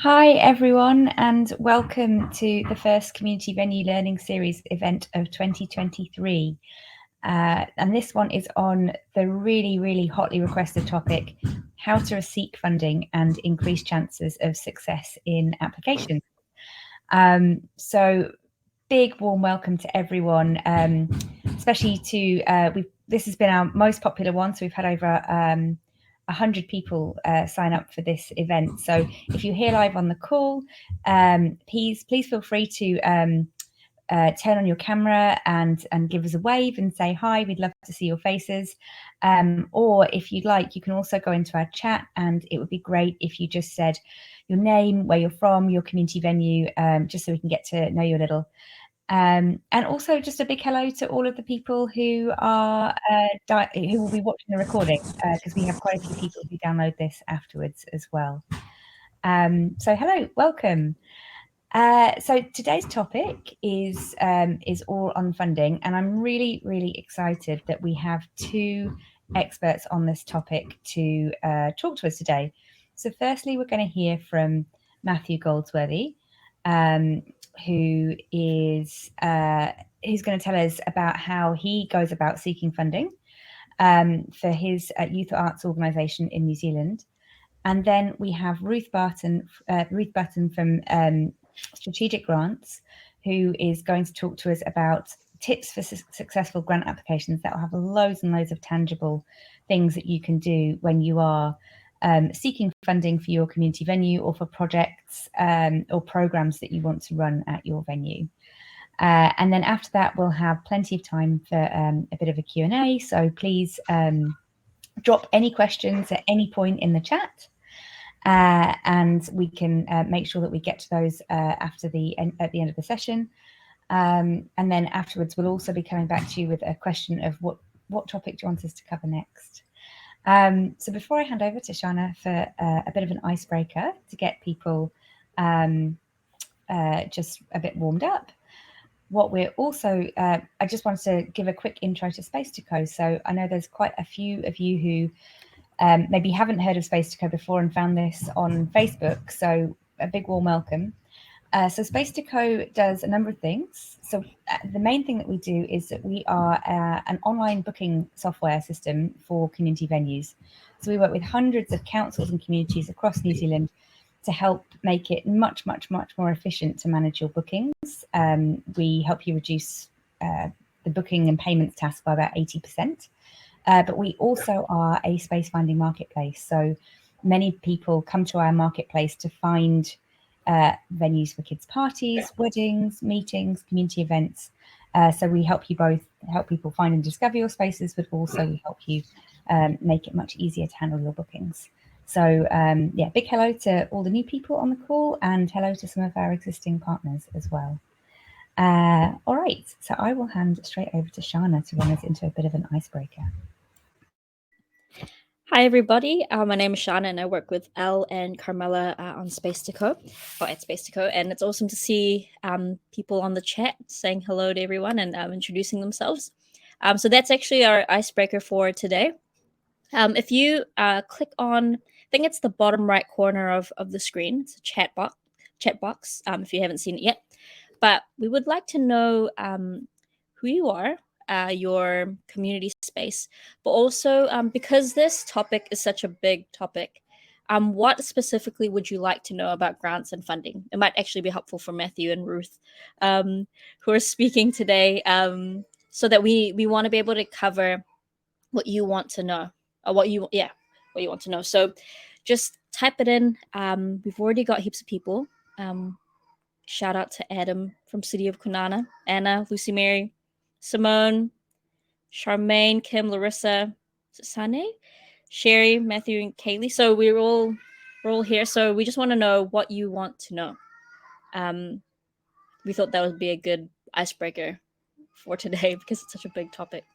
Hi everyone, and welcome to the first Community Venue Learning Series event of 2023. And this one is on the really hotly requested topic, how to seek funding and increase chances of success in applications. So big warm welcome to everyone, especially to, this has been our most popular one, so we've had over 100 people sign up for this event. So if you're here live on the call, please feel free to turn on your camera and give us a wave and say hi. We'd love to see your faces. Or if you'd like, you can also go into our chat, and it would be great if you just said your name, where you're from, your community venue, just so we can get to know you a little. And also just a big hello to all of the people who are who will be watching the recording, because we have quite a few people who download this afterwards as well. So hello, welcome. So today's topic is all on funding, and I'm really excited that we have two experts on this topic to talk to us today. So firstly, we're going to hear from Matthew Goldsworthy, who is who's going to tell us about how he goes about seeking funding for his youth arts organisation in New Zealand. And then we have Ruth Barton from Strategic Grants, who is going to talk to us about tips for successful grant applications that will have loads and loads of tangible things that you can do when you are seeking funding for your community venue or for projects or programs that you want to run at your venue. And then after that, we'll have plenty of time for a bit of a Q&A. So please drop any questions at any point in the chat. And we can make sure that we get to those at the end of the session. And then afterwards, we'll also be coming back to you with a question of what topic do you want us to cover next. So before I hand over to Shana for a bit of an icebreaker to get people just a bit warmed up, what we're also, I just wanted to give a quick intro to SpacetoCo. So I know there's quite a few of you who maybe haven't heard of SpacetoCo before and found this on Facebook, so a big warm welcome. So SpacetoCo does a number of things. So the main thing that we do is that we are an online booking software system for community venues. So we work with hundreds of councils and communities across New Zealand to help make it much more efficient to manage your bookings. We help you reduce the booking and payments tasks by about 80%. But we also are a space finding marketplace. So many people come to our marketplace to find venues for kids' parties, weddings, meetings, community events. So we help people find and discover your spaces, but also we help you make it much easier to handle your bookings. So yeah, big hello to all the new people on the call, and hello to some of our existing partners as well. All right, so I will hand straight over to Shana to run us into a bit of an icebreaker. Hi everybody, my name is Shana and I work with Elle and Carmela on SpacetoCo, or at SpacetoCo, and it's awesome to see people on the chat saying hello to everyone and introducing themselves. So that's actually our icebreaker for today. If you click on, I think it's the bottom right corner of the screen, it's a chat box if you haven't seen it yet. But we would like to know who you are, your community space, but also because this topic is such a big topic, what specifically would you like to know about grants and funding? It might actually be helpful for Matthew and Ruth, who are speaking today, so that we want to be able to cover what you want to know, or what you want to know. So just type it in. We've already got heaps of people. Shout out to Adam from City of Kunana, Anna, Lucy Mary, Simone, Charmaine, Kim, Larissa, Sane, Sherry, Matthew, and Kaylee. So we're all here. So we just want to know what you want to know. We thought that would be a good icebreaker for today because it's such a big topic.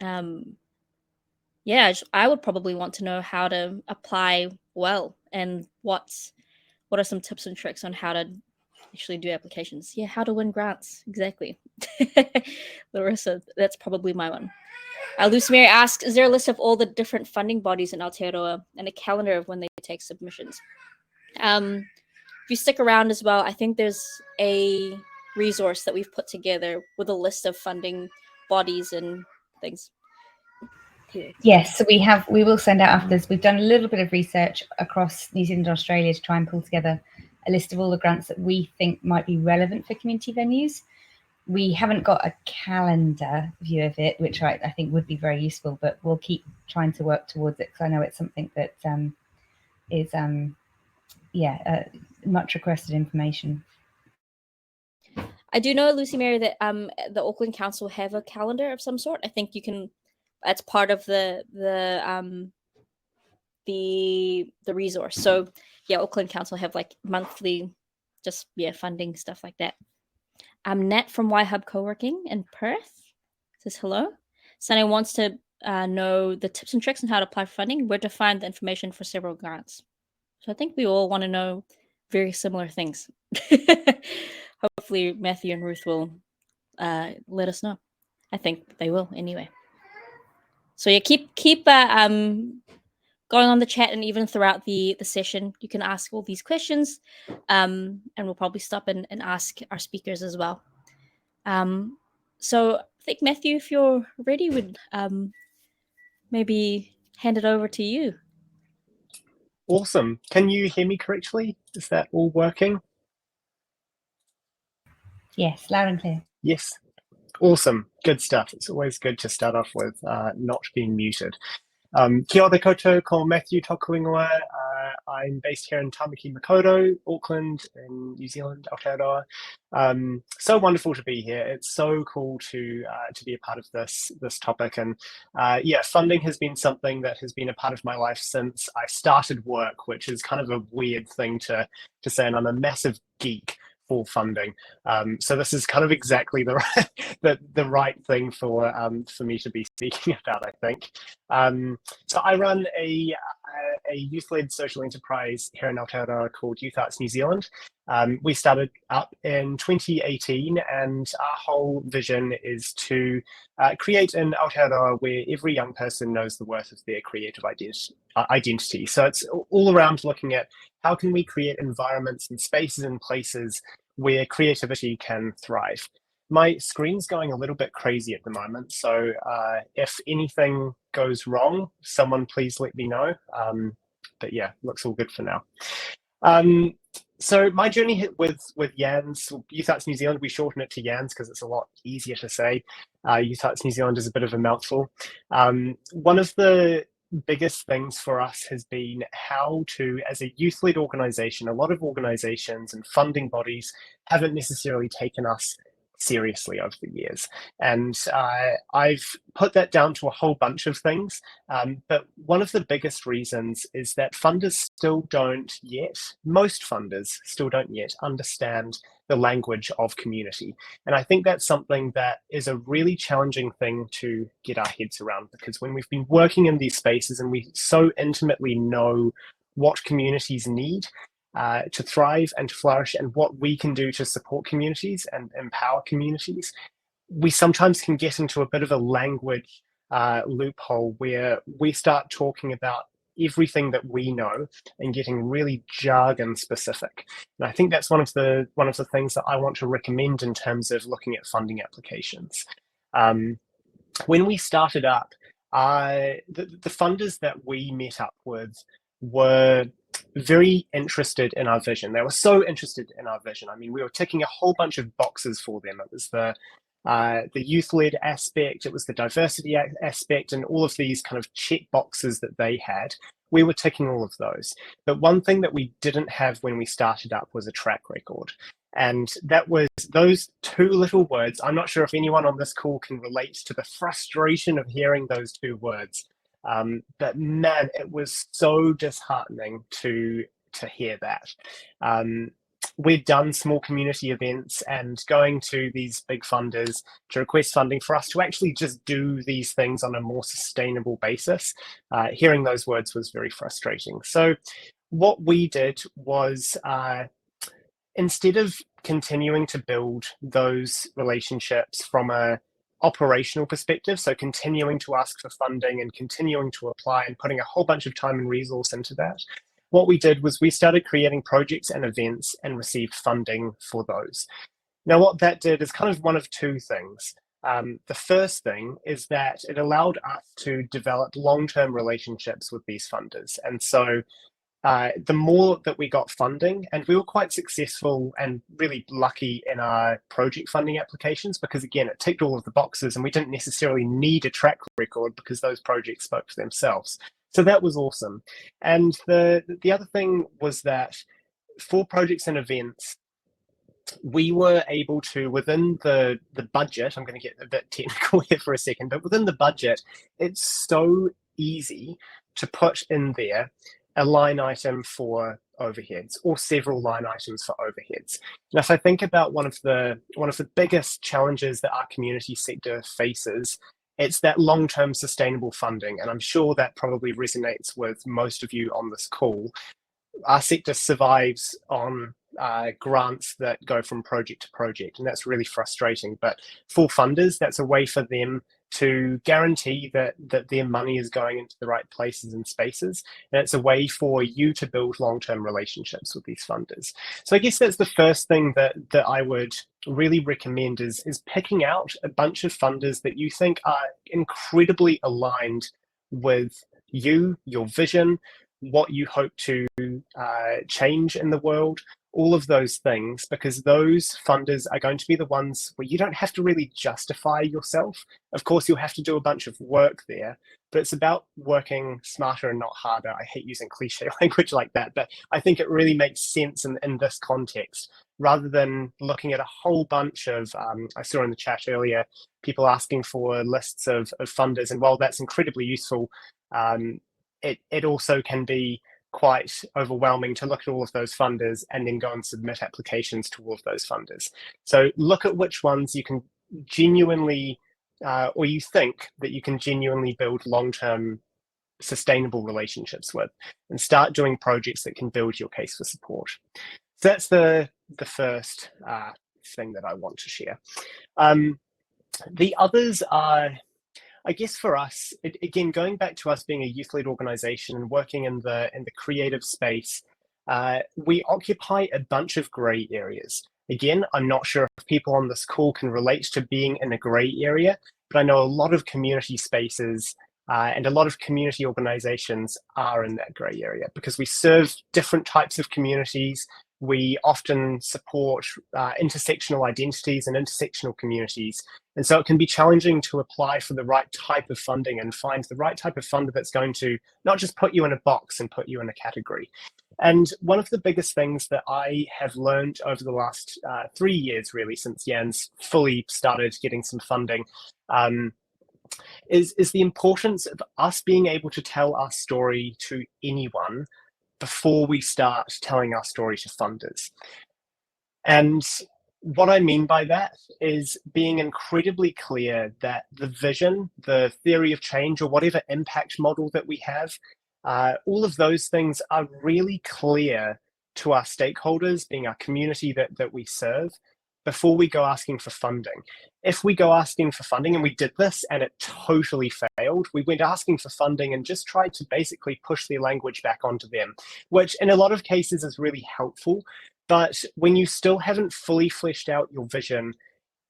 Yeah, I would probably want to know how to apply well and what are some tips and tricks on how to actually do applications. Yeah, how to win grants. Exactly. Larissa, that's probably my one. Lucy Mary asks, is there a list of all the different funding bodies in Aotearoa and a calendar of when they take submissions? If you stick around as well, I think there's a resource that we've put together with a list of funding bodies and things. Yes, so we will send out after this. We've done a little bit of research across New Zealand and Australia to try and pull together a list of all the grants that we think might be relevant for community venues. We haven't got a calendar view of it, which I think would be very useful, but we'll keep trying to work towards it because I know it's something that is much requested information. I do know, Lucy Mary, that the Auckland Council have a calendar of some sort. I think you can. That's part of the resource. So yeah, Auckland Council have like monthly, just funding stuff like that. Nat from Y Hub Co-working in Perth says hello. Sunny wants to know the tips and tricks on how to apply for funding, where to find the information for several grants. So I think we all want to know very similar things. Hopefully Matthew and Ruth will let us know. I think they will anyway. So yeah, keep going on the chat, and even throughout the session, you can ask all these questions, and we'll probably stop and ask our speakers as well. So I think Matthew, if you're ready, would maybe hand it over to you. Awesome. Can you hear me correctly? Is that all working? Yes, loud and clear. Yes. Awesome. Good stuff. It's always good to start off with not being muted. Kia ora koutou, ko Matthew toku ingoa. I'm based here in Tamaki Makaurau, Auckland, in New Zealand, Aotearoa. So wonderful to be here. It's so cool to be a part of this topic, and funding has been something that has been a part of my life since I started work, which is kind of a weird thing to say, and I'm a massive geek for funding. So this is kind of exactly the right thing for me to be speaking about, I think. So I run a youth-led social enterprise here in Aotearoa called Youth Arts New Zealand. We started up in 2018, and our whole vision is to create an Aotearoa where every young person knows the worth of their creative identity. So it's all around looking at how can we create environments and spaces and places where creativity can thrive. My screen's going a little bit crazy at the moment, so if anything goes wrong, someone please let me know. But yeah, looks all good for now. So my journey with YANS, Youth Arts New Zealand, we shorten it to YANS because it's a lot easier to say. Youth Arts New Zealand is a bit of a mouthful. One of the biggest things for us has been how to, as a youth-led organisation, a lot of organisations and funding bodies haven't necessarily taken us seriously over the years. And I've put that down to a whole bunch of things. But one of the biggest reasons is that most funders still don't yet understand the language of community. And I think that's something that is a really challenging thing to get our heads around, because when we've been working in these spaces and we so intimately know what communities need to thrive and to flourish, and what we can do to support communities and empower communities, we sometimes can get into a bit of a language loophole where we start talking about everything that we know and getting really jargon specific. And I think that's one of the things that I want to recommend in terms of looking at funding applications. When we started up, the funders that we met up with were very interested in our vision. They were so interested in our vision. I mean, we were ticking a whole bunch of boxes for them. It was the youth-led aspect, it was the diversity aspect, and all of these kind of check boxes that they had. We were ticking all of those. But one thing that we didn't have when we started up was a track record. And that was those two little words. I'm not sure if anyone on this call can relate to the frustration of hearing those two words. But man, it was so disheartening to hear that. We'd done small community events, and going to these big funders to request funding for us to actually just do these things on a more sustainable basis. Hearing those words was very frustrating. So what we did was, instead of continuing to build those relationships from a operational perspective, so continuing to ask for funding and continuing to apply and putting a whole bunch of time and resource into that, what we did was we started creating projects and events and received funding for those. Now, what that did is kind of one of two things. The first thing is that it allowed us to develop long-term relationships with these funders. And so the more that we got funding, and we were quite successful and really lucky in our project funding applications, because again, it ticked all of the boxes and we didn't necessarily need a track record because those projects spoke for themselves. So that was awesome. And the other thing was that for projects and events, we were able to, within the budget, I'm going to get a bit technical here for a second, but within the budget, it's so easy to put in there a line item for overheads or several line items for overheads. And if I think about one of the biggest challenges that our community sector faces, it's that long-term sustainable funding. And I'm sure that probably resonates with most of you on this call. Our sector survives on grants that go from project to project, and that's really frustrating. But for funders, that's a way for them to guarantee that their money is going into the right places and spaces, and it's a way for you to build long-term relationships with these funders. So I guess that's the first thing that I would really recommend is picking out a bunch of funders that you think are incredibly aligned with you, your vision, what you hope to change in the world, all of those things, because those funders are going to be the ones where you don't have to really justify yourself. Of course, you'll have to do a bunch of work there, but it's about working smarter and not harder. I hate using cliche language like that, but I think it really makes sense in this context, rather than looking at a whole bunch of, I saw in the chat earlier, people asking for lists of funders. And while that's incredibly useful, it also can be quite overwhelming to look at all of those funders and then go and submit applications to all of those funders. So look at which ones you can genuinely, or you think that you can genuinely build long-term sustainable relationships with, and start doing projects that can build your case for support. So that's the first thing that I want to share. The others are, I guess for us, again, going back to us being a youth-led organization and working in the creative space, we occupy a bunch of gray areas. Again, I'm not sure if people on this call can relate to being in a gray area, but I know a lot of community spaces and a lot of community organizations are in that gray area because we serve different types of communities. We often support intersectional identities and intersectional communities. And so it can be challenging to apply for the right type of funding and find the right type of funder that's going to not just put you in a box and put you in a category. And one of the biggest things that I have learned over the last 3 years, really, since Jan's fully started getting some funding, is the importance of us being able to tell our story to anyone before we start telling our story to funders. And what I mean by that is being incredibly clear that the vision, the theory of change, or whatever impact model that we have, all of those things are really clear to our stakeholders, being our community that we serve, before we go asking for funding. If we go asking for funding, and we did this and it totally failed, we went asking for funding and just tried to basically push their language back onto them, which in a lot of cases is really helpful. But when you still haven't fully fleshed out your vision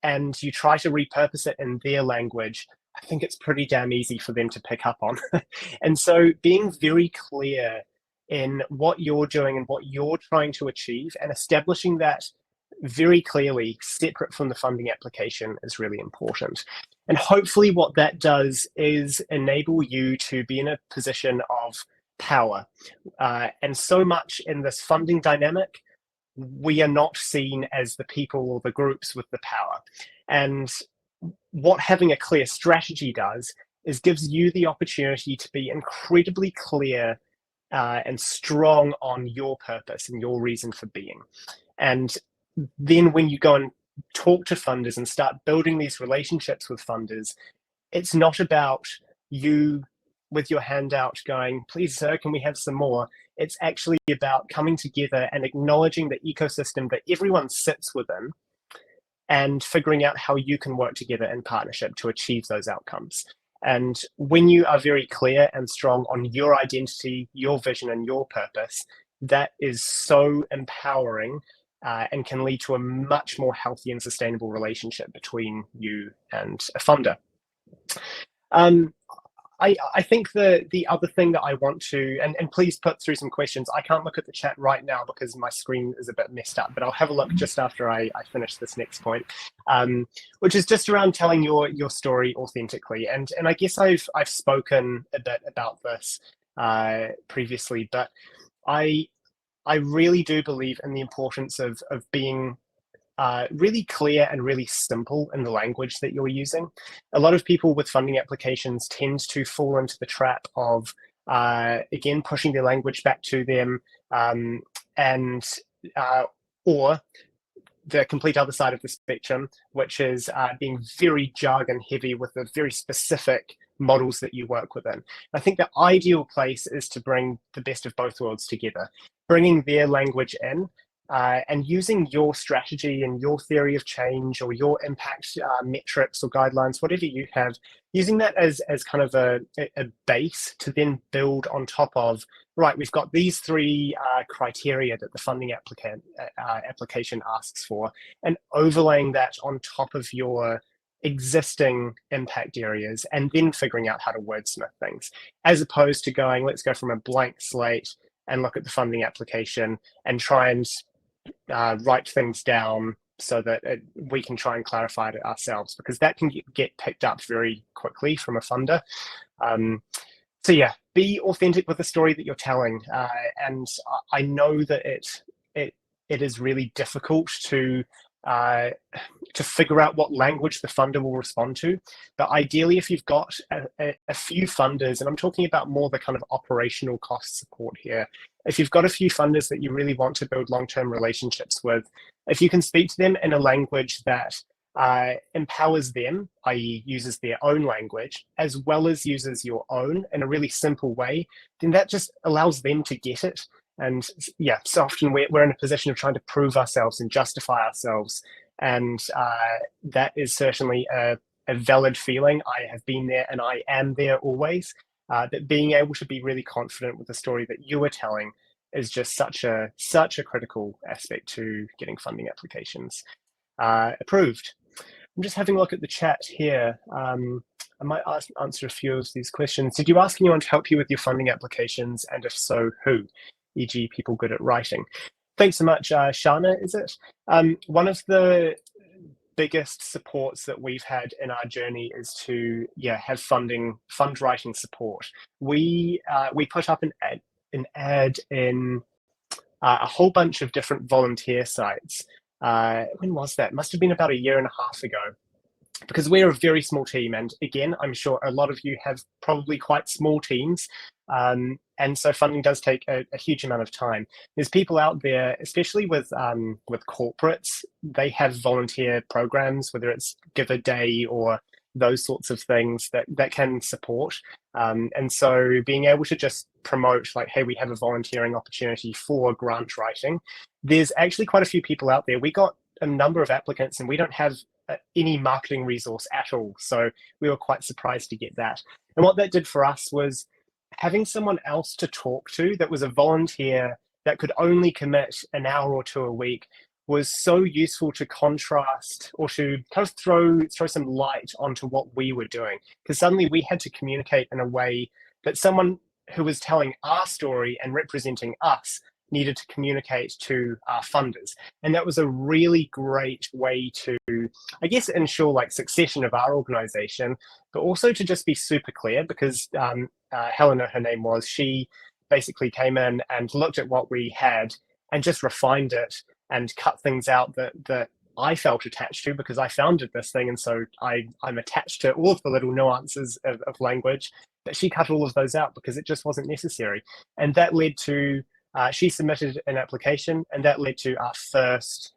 and you try to repurpose it in their language, I think it's pretty damn easy for them to pick up on. And so being very clear in what you're doing and what you're trying to achieve and establishing that very clearly separate from the funding application is really important. And hopefully what that does is enable you to be in a position of power. And so much in this funding dynamic, we are not seen as the people or the groups with the power. And what having a clear strategy does is gives you the opportunity to be incredibly clear and strong on your purpose and your reason for being. And then when you go and talk to funders and start building these relationships with funders, it's not about you with your hand out going, please, sir, can we have some more? It's actually about coming together and acknowledging the ecosystem that everyone sits within and figuring out how you can work together in partnership to achieve those outcomes. And when you are very clear and strong on your identity, your vision, and your purpose, that is so empowering and can lead to a much more healthy and sustainable relationship between you and a funder. I think the other thing that I want to, and please put through some questions. I can't look at the chat right now because my screen is a bit messed up, but I'll have a look just after I finish this next point, which is just around telling your story authentically. And I guess I've spoken a bit about this previously, but I really do believe in the importance of being really clear and really simple in the language that you're using. A lot of people with funding applications tend to fall into the trap of, again, pushing their language back to them, or the complete other side of the spectrum, which is being very jargon heavy with the very specific models that you work within. I think the ideal place is to bring the best of both worlds together, bringing their language in, and using your strategy and your theory of change or your impact metrics or guidelines, whatever you have, using that as kind of a base to then build on top of, right, we've got these three criteria that the funding application asks for, and overlaying that on top of your existing impact areas, and then figuring out how to wordsmith things, as opposed to going, let's go from a blank slate and look at the funding application and try and write things down so that we can try and clarify it ourselves, because that can get picked up very quickly from a funder. So yeah, be authentic with the story that you're telling. And I know that it is really difficult to figure out what language the funder will respond to. But ideally, if you've got a few funders, and I'm talking about more the kind of operational cost support here, if you've got a few funders that you really want to build long-term relationships with, if you can speak to them in a language that empowers them, i.e. uses their own language, as well as uses your own in a really simple way, then that just allows them to get it. And yeah, so often we're in a position of trying to prove ourselves and justify ourselves. And that is certainly a valid feeling. I have been there and I am there always. That being able to be really confident with the story that you are telling is just such a critical aspect to getting funding applications approved. I'm just having a look at the chat here. I might answer a few of these questions. Did you ask anyone to help you with your funding applications? And if so, who? E.g. people good at writing. Thanks so much, Shana, is it? One of the biggest supports that we've had in our journey is to have fund writing support. We put up an ad in a whole bunch of different volunteer sites. When was that? Must have been about 1.5 years ago, because we're a very small team, and again, I'm sure a lot of you have probably quite small teams, and so funding does take a huge amount of time. There's people out there, especially with corporates, they have volunteer programs, whether it's Give a Day or those sorts of things that can support. And so being able to just promote, like, hey, we have a volunteering opportunity for grant writing. There's actually quite a few people out there. We got a number of applicants and we don't have any marketing resource at all. So we were quite surprised to get that. And what that did for us was having someone else to talk to that was a volunteer that could only commit an hour or two a week was so useful to contrast or to kind of throw some light onto what we were doing. Because suddenly we had to communicate in a way that someone who was telling our story and representing us needed to communicate to our funders. And that was a really great way to, I guess, ensure like succession of our organization, but also to just be super clear, because Helena, her name was, she basically came in and looked at what we had and just refined it and cut things out that I felt attached to, because I founded this thing, and so I'm attached to all of the little nuances of language, but she cut all of those out because it just wasn't necessary. And that led to, she submitted an application, and that led to our first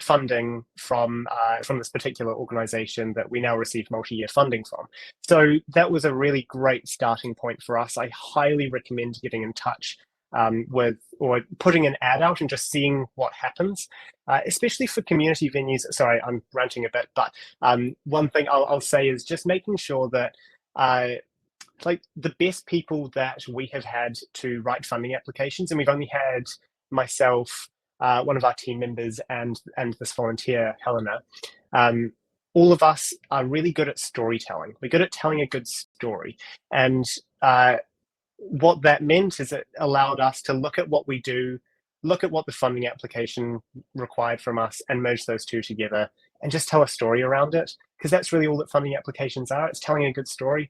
funding from this particular organization that we now receive multi-year funding from. So that was a really great starting point for us. I highly recommend getting in touch with, or putting an ad out and just seeing what happens, especially for community venues. Sorry, I'm ranting a bit, but one thing I'll say is just making sure that like the best people that we have had to write funding applications, and we've only had myself, one of our team members, and this volunteer, Helena. All of us are really good at storytelling. We're good at telling a good story. And what that meant is it allowed us to look at what we do, look at what the funding application required from us, and merge those two together and just tell a story around it. Because that's really all that funding applications are. It's telling a good story.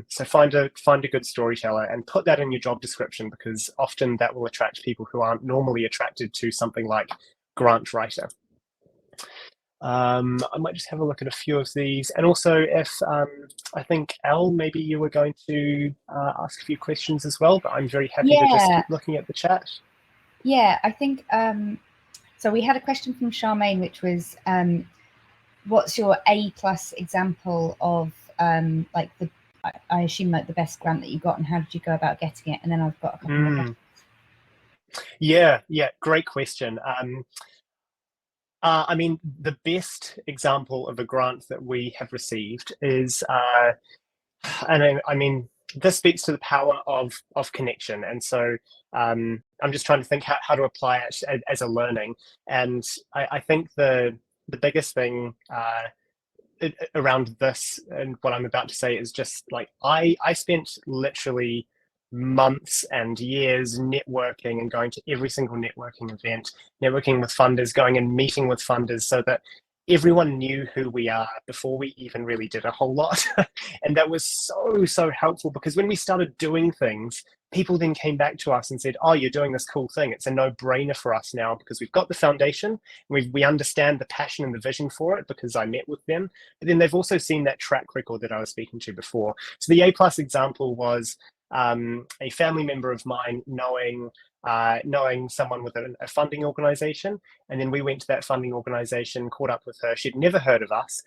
So find a good storyteller and put that in your job description, because often that will attract people who aren't normally attracted to something like grant writer. I might just have a look at a few of these. And also, if I think, Elle, maybe you were going to ask a few questions as well, but I'm very happy to just keep looking at the chat. Yeah, I think, so we had a question from Charmaine, which was, what's your A+ example of like I assume like the best grant that you got, and how did you go about getting it? And then I've got a couple more questions. Yeah, great question. I mean, the best example of a grant that we have received is, and I mean, this speaks to the power of connection. And so I'm just trying to think how to apply it as a learning. And I think the biggest thing around this and what I'm about to say is just like, I spent literally months and years networking and going to every single networking event, networking with funders, going and meeting with funders, so that everyone knew who we are before we even really did a whole lot. And that was so helpful, because when we started doing things, people then came back to us and said, oh, you're doing this cool thing. It's a no-brainer for us now, because we've got the foundation, we understand the passion and the vision for it, because I met with them. But then they've also seen that track record that I was speaking to before. So the A+ example was a family member of mine knowing someone with a funding organization. And then we went to that funding organization, caught up with her. She'd never heard of us.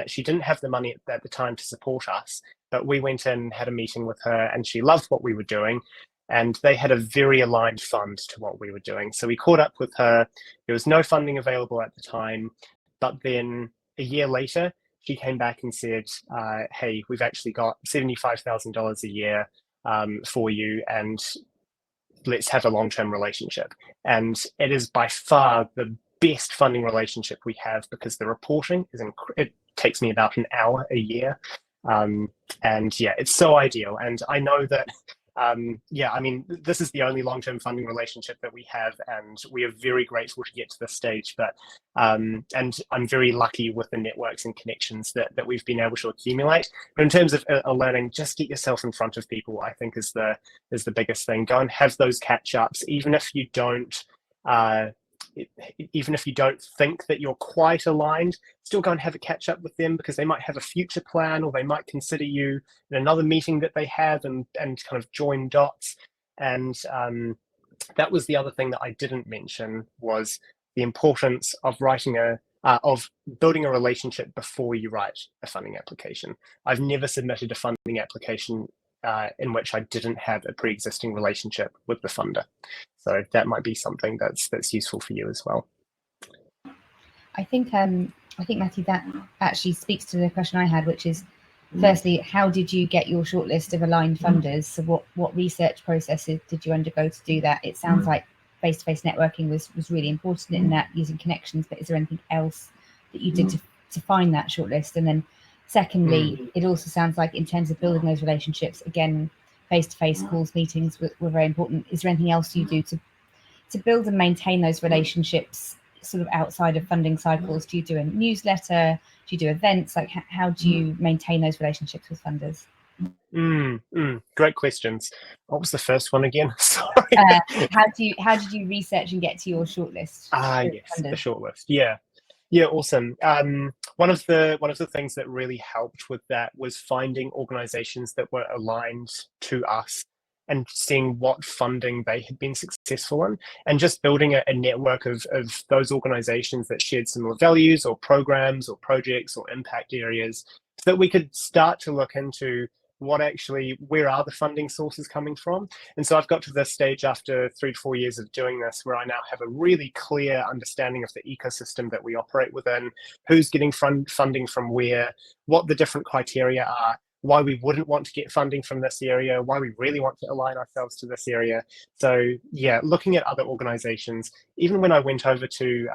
She didn't have the money at the time to support us, but we went in, had a meeting with her, and she loved what we were doing. And they had a very aligned fund to what we were doing. So we caught up with her. There was no funding available at the time, but then a year later, she came back and said, hey, we've actually got $75,000 a year for you, and let's have a long-term relationship. And it is by far the best funding relationship we have, because the reporting is it takes me about an hour a year, and yeah, it's so ideal. And I know that yeah, I mean, this is the only long-term funding relationship that we have, and we are very grateful to get to this stage. But and I'm very lucky with the networks and connections that we've been able to accumulate. But in terms of a learning, just get yourself in front of people, I think is the biggest thing. Go and have those catch-ups, even if you don't think that you're quite aligned. Still go and have a catch up with them, because they might have a future plan, or they might consider you in another meeting that they have, and kind of join dots. And that was the other thing that I didn't mention, was the importance of of building a relationship before you write a funding application. I've never submitted a funding application in which I didn't have a pre-existing relationship with the funder. So that might be something that's useful for you as well. I think Matthew, that actually speaks to the question I had, which is, firstly, how did you get your shortlist of aligned funders? So what research processes did you undergo to do that? It sounds like face-to-face networking was really important in that, using connections, but is there anything else that you did to find that shortlist? And then secondly, it also sounds like in terms of building those relationships, again, face-to-face calls, meetings were very important. Is there anything else you do to build and maintain those relationships sort of outside of funding cycles? Do you do a newsletter? Do you do events? Like, how do you maintain those relationships with funders? Great questions. What was the first one again? Sorry. How did you research and get to your shortlist? Yes, the shortlist. Yeah, awesome. One of the things that really helped with that was finding organizations that were aligned to us and seeing what funding they had been successful in, and just building a network of those organizations that shared similar values or programs or projects or impact areas, so that we could start to look into where are the funding sources coming from? And so I've got to this stage after 3 to 4 years of doing this, where I now have a really clear understanding of the ecosystem that we operate within, who's getting funding from where, what the different criteria are, why we wouldn't want to get funding from this area, why we really want to align ourselves to this area. So yeah, looking at other organizations, even when I went over to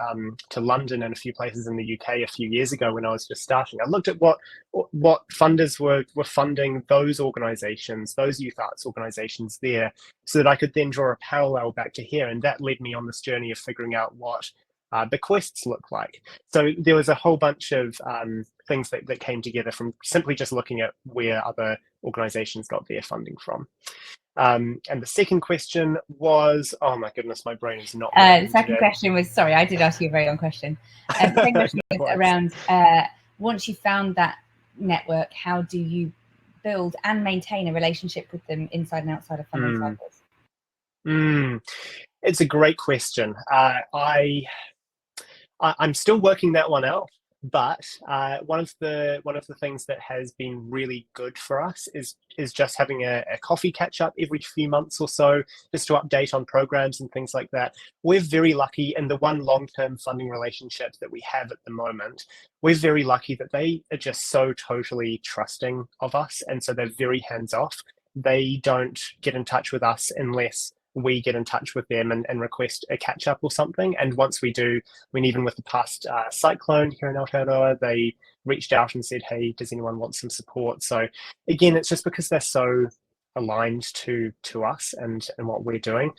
London and a few places in the UK a few years ago when I was just starting, I looked at what funders were funding those organizations, those youth arts organizations there, so that I could then draw a parallel back to here. And that led me on this journey of figuring out what bequests look like. So there was a whole bunch of things that came together from simply just looking at where other organizations got their funding from. And the second question was, oh my goodness, my brain is not. The second question was, sorry, I did ask you a very long question. The second question was around, once you found that network, how do you build and maintain a relationship with them inside and outside of funding cycles? It's a great question. I'm still working that one out, but one of the things that has been really good for us is just having a coffee catch up every few months or so, just to update on programs and things like that. We're very lucky in the one long-term funding relationship that we have at the moment. We're very lucky that they are just so totally trusting of us, and so they're very hands-off. They don't get in touch with us unless we get in touch with them and request a catch up or something. And once we do, when even with the past cyclone here in Aotearoa, they reached out and said, hey, does anyone want some support? So again, it's just because they're so aligned to us and what we're doing.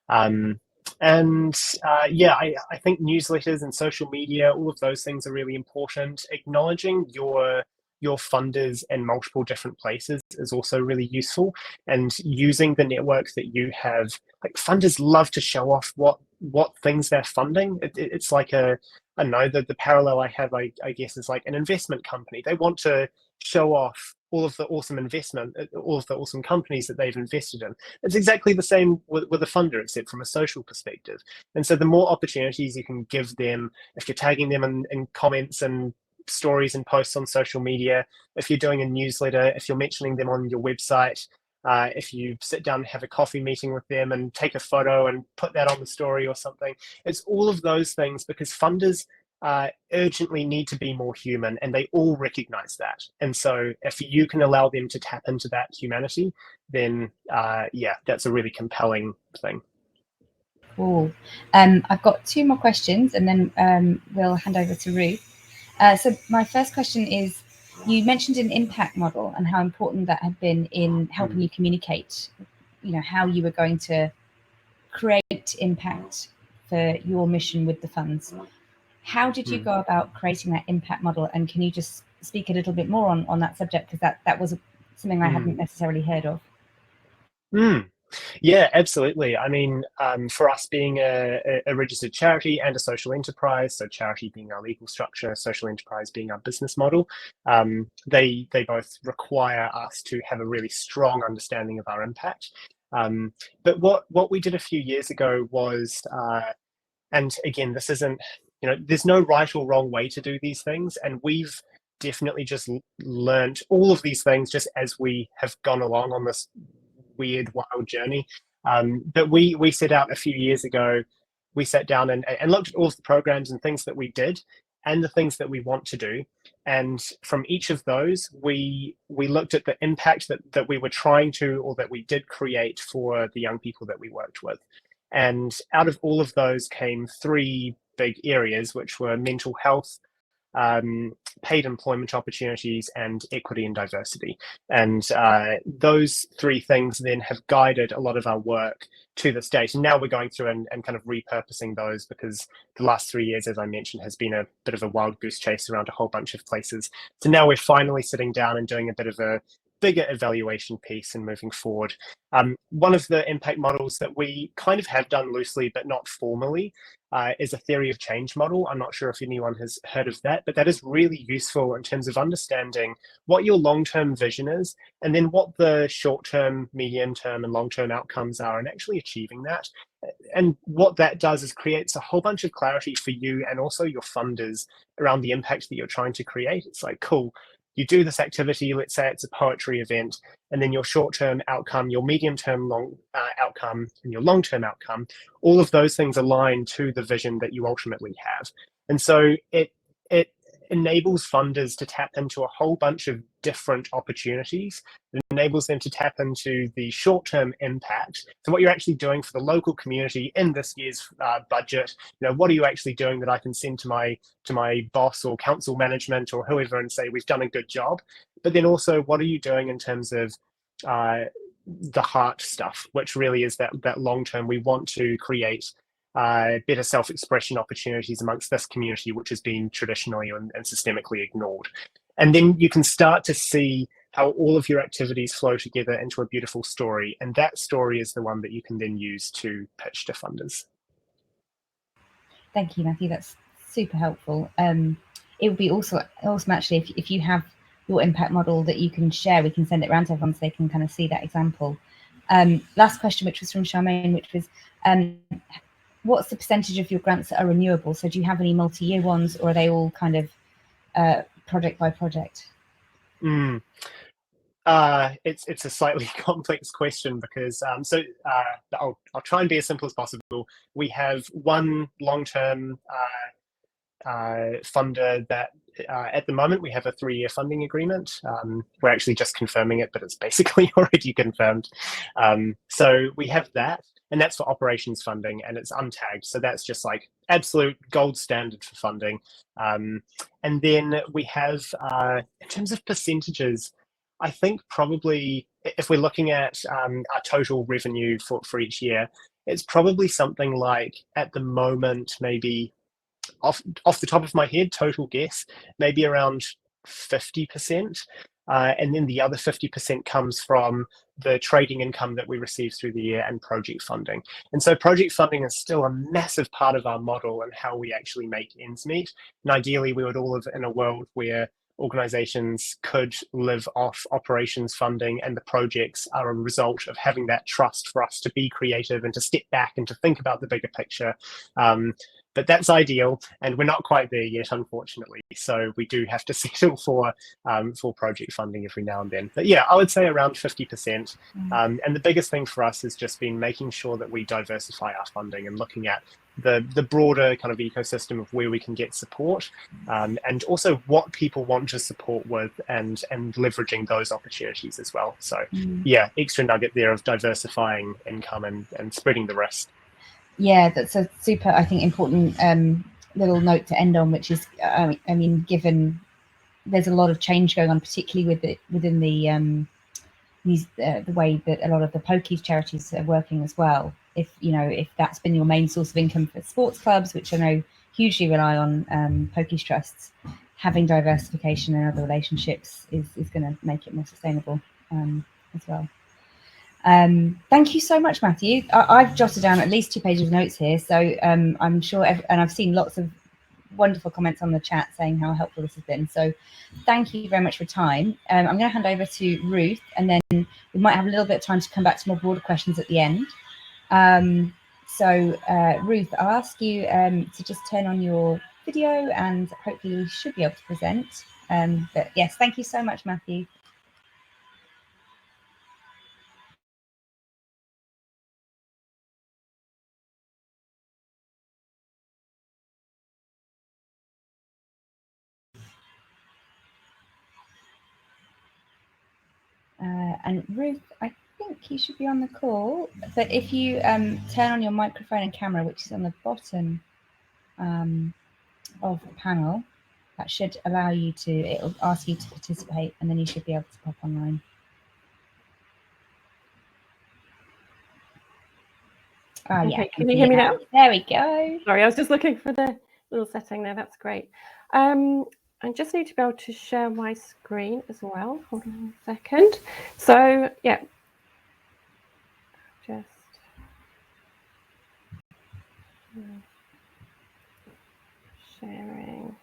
Yeah, I think newsletters and social media, all of those things are really important. Acknowledging your funders in multiple different places is also really useful, and using the network that you have. Like, funders love to show off what things they're funding. It's like I don't know, the parallel I have, I guess, is like an investment company. They want to show off all of the awesome all of the awesome companies that they've invested in. It's exactly the same with a funder, except from a social perspective. And so the more opportunities you can give them, if you're tagging them in comments and stories and posts on social media, if you're doing a newsletter, if you're mentioning them on your website, if you sit down and have a coffee meeting with them and take a photo and put that on the story or something, it's all of those things, because funders urgently need to be more human, and they all recognize that. And so if you can allow them to tap into that humanity, then yeah, that's a really compelling thing. Cool. I've got 2 more questions, and then we'll hand over to Ruth. So my first question is, you mentioned an impact model and how important that had been in helping you communicate, how you were going to create impact for your mission with the funds. How did you go about creating that impact model? And can you just speak a little bit more on that subject? Because that was something I hadn't necessarily heard of. Yeah, absolutely. I mean, for us being a registered charity and a social enterprise, so charity being our legal structure, social enterprise being our business model, they both require us to have a really strong understanding of our impact. But what we did a few years ago was, and again, this isn't, there's no right or wrong way to do these things, and we've definitely just learned all of these things just as we have gone along on this weird, wild journey. But we set out a few years ago. We sat down and looked at all of the programs and things that we did and the things that we want to do. And from each of those, we looked at the impact that we were trying to, or that we did create for the young people that we worked with. And out of all of those came 3 big areas, which were mental health, paid employment opportunities, and equity and diversity. And those 3 things then have guided a lot of our work to this date. And now we're going through and kind of repurposing those, because the last 3 years, as I mentioned, has been a bit of a wild goose chase around a whole bunch of places. So now we're finally sitting down and doing a bit of a bigger evaluation piece and moving forward. One of the impact models that we kind of have done loosely but not formally is a theory of change model. I'm not sure if anyone has heard of that, but that is really useful in terms of understanding what your long-term vision is, and then what the short-term, medium-term, and long-term outcomes are, and actually achieving that. And what that does is creates a whole bunch of clarity for you and also your funders around the impact that you're trying to create. It's like, cool, you do this activity, let's say it's a poetry event, and then your short-term outcome, your medium-term outcome, and your long-term outcome, all of those things align to the vision that you ultimately have. And so it enables funders to tap into a whole bunch of different opportunities. It enables them to tap into the short-term impact. So what you're actually doing for the local community in this year's budget, what are you actually doing that I can send to my boss or council management or whoever and say, we've done a good job. But then also, what are you doing in terms of the heart stuff, which really is that long-term, we want to create better self-expression opportunities amongst this community, which has been traditionally and systemically ignored. And then you can start to see how all of your activities flow together into a beautiful story. And that story is the one that you can then use to pitch to funders. Thank you, Matthew. That's super helpful. It would be also awesome, actually, if you have your impact model that you can share, we can send it around to everyone so they can kind of see that example. Last question, which was from Charmaine, which was, what's the percentage of your grants that are renewable? So do you have any multi-year ones, or are they all kind of project by project? It's a slightly complex question because I'll try and be as simple as possible. We have one long-term funder that at the moment we have a 3-year funding agreement. We're actually just confirming it, but it's basically already confirmed. So we have that. And that's for operations funding, and it's untagged. So that's just like absolute gold standard for funding. And then we have, in terms of percentages, I think probably if we're looking at our total revenue for each year, it's probably something like, at the moment, maybe off the top of my head, total guess, maybe around 50%. And then the other 50% comes from the trading income that we receive through the year and project funding. And so project funding is still a massive part of our model and how we actually make ends meet. And ideally, we would all live in a world where organizations could live off operations funding, and the projects are a result of having that trust for us to be creative and to step back and to think about the bigger picture. But that's ideal, and we're not quite there yet, unfortunately. So we do have to settle for project funding every now and then. But yeah, I would say around 50%. And the biggest thing for us has just been making sure that we diversify our funding and looking at the broader kind of ecosystem of where we can get support, and also what people want to support with, and leveraging those opportunities as well. So yeah, extra nugget there of diversifying income and spreading the risk. Yeah, that's a super, I think, important little note to end on, which is, I mean, given there's a lot of change going on, particularly within the way that a lot of the pokies charities are working as well. If that's been your main source of income for sports clubs, which I know hugely rely on pokies trusts, having diversification and other relationships is going to make it more sustainable as well. Thank you so much, Matthew. I've jotted down at least 2 pages of notes here, so I'm sure, and I've seen lots of wonderful comments on the chat saying how helpful this has been. So thank you very much for your time. I'm going to hand over to Ruth, and then we might have a little bit of time to come back to more broader questions at the end. So Ruth, I'll ask you to just turn on your video, and hopefully we should be able to present. But yes, thank you so much, Matthew. And Ruth, I think you should be on the call, but if you turn on your microphone and camera, which is on the bottom of the panel, that should allow you to, it'll ask you to participate, and then you should be able to pop online. Oh, okay, yeah, can you hear me now? There we go. Sorry, I was just looking for the little setting there. That's great. I just need to be able to share my screen as well. Hold on a second. So yeah, just sharing.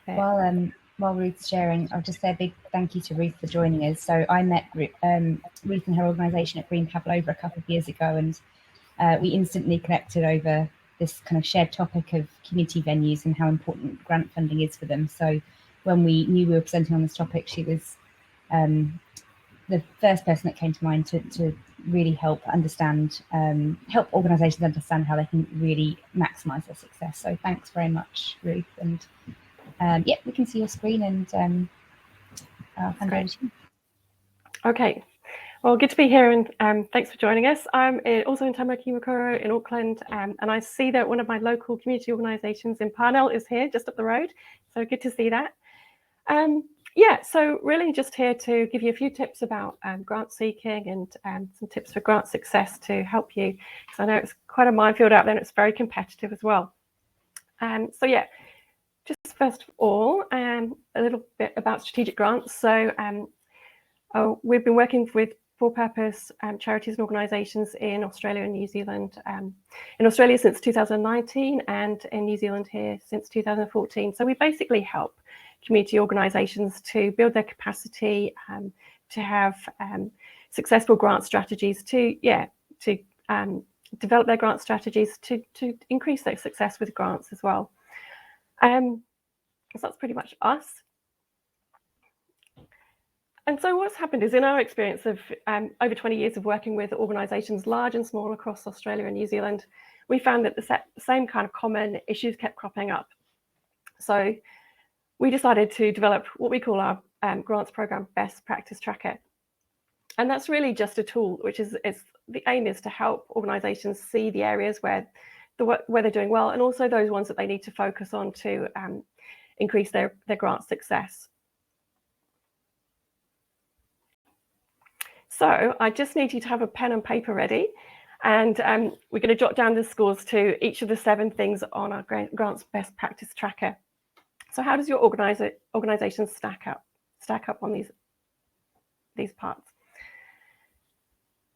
There. While Ruth's sharing, I'll just say a big thank you to Ruth for joining us. So I met Ruth and her organisation at Green Pavlover over a couple of years ago, and we instantly connected over this kind of shared topic of community venues and how important grant funding is for them. So when we knew we were presenting on this topic, she was the first person that came to mind to really help understand, help organisations understand how they can really maximise their success. So thanks very much, Ruth. And yeah, we can see your screen, and I'll hand over to you. Okay. Well, good to be here, and thanks for joining us. I'm also in Tamakimakoro in Auckland, and I see that one of my local community organisations in Parnell is here, just up the road. So good to see that. Yeah, so really just here to give you a few tips about grant seeking and some tips for grant success to help you, because I know it's quite a minefield out there and it's very competitive as well. So yeah, just first of all, a little bit about strategic grants. So we've been working with for-purpose charities and organisations in Australia and New Zealand. In Australia since 2019 and in New Zealand here since 2014. So we basically help community organisations to build their capacity, to have successful grant strategies, to develop their grant strategies, to increase their success with grants as well. So that's pretty much us. And so what's happened is, in our experience of over 20 years of working with organisations large and small across Australia and New Zealand, we found that the same kind of common issues kept cropping up. So we decided to develop what we call our grants program best practice tracker. And that's really just a tool, which is the aim is to help organisations see the areas where they're doing well, and also those ones that they need to focus on to increase their grant success. So I just need you to have a pen and paper ready, and we're going to jot down the scores to each of the 7 things on our grants best practice tracker. So how does your organisation stack up on these parts?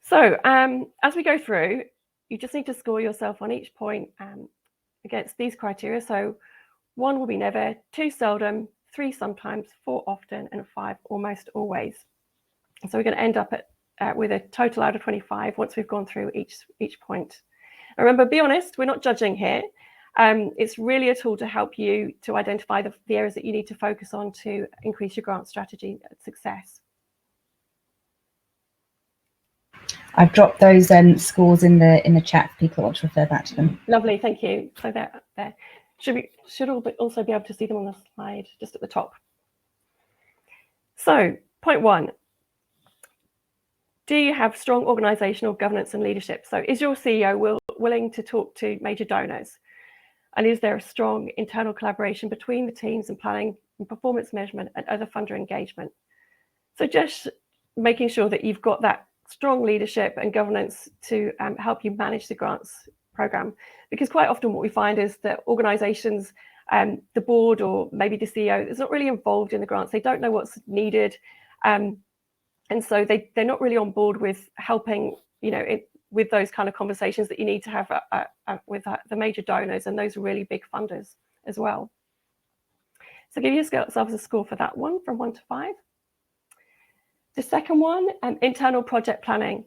So as we go through, you just need to score yourself on each point against these criteria. So 1 will be never, 2 seldom, 3 sometimes, 4 often, and 5 almost always. So we're going to end up with a total out of 25 once we've gone through each point. And remember, be honest, we're not judging here. It's really a tool to help you to identify the areas that you need to focus on to increase your grant strategy success. I've dropped those scores in the chat for people who want to refer back to them. Lovely, thank you. So there. Should also be able to see them on the slide just at the top. So point 1. Do you have strong organisational governance and leadership? So is your CEO willing to talk to major donors? And is there a strong internal collaboration between the teams in planning and performance measurement and other funder engagement? So just making sure that you've got that strong leadership and governance to help you manage the grants program. Because quite often what we find is that organisations, the board or maybe the CEO is not really involved in the grants. They don't know what's needed. And so they're not really on board with helping, with those kind of conversations that you need to have with the major donors and those really big funders as well. So give yourselves a score for that one from 1 to 5. The second one, internal project planning.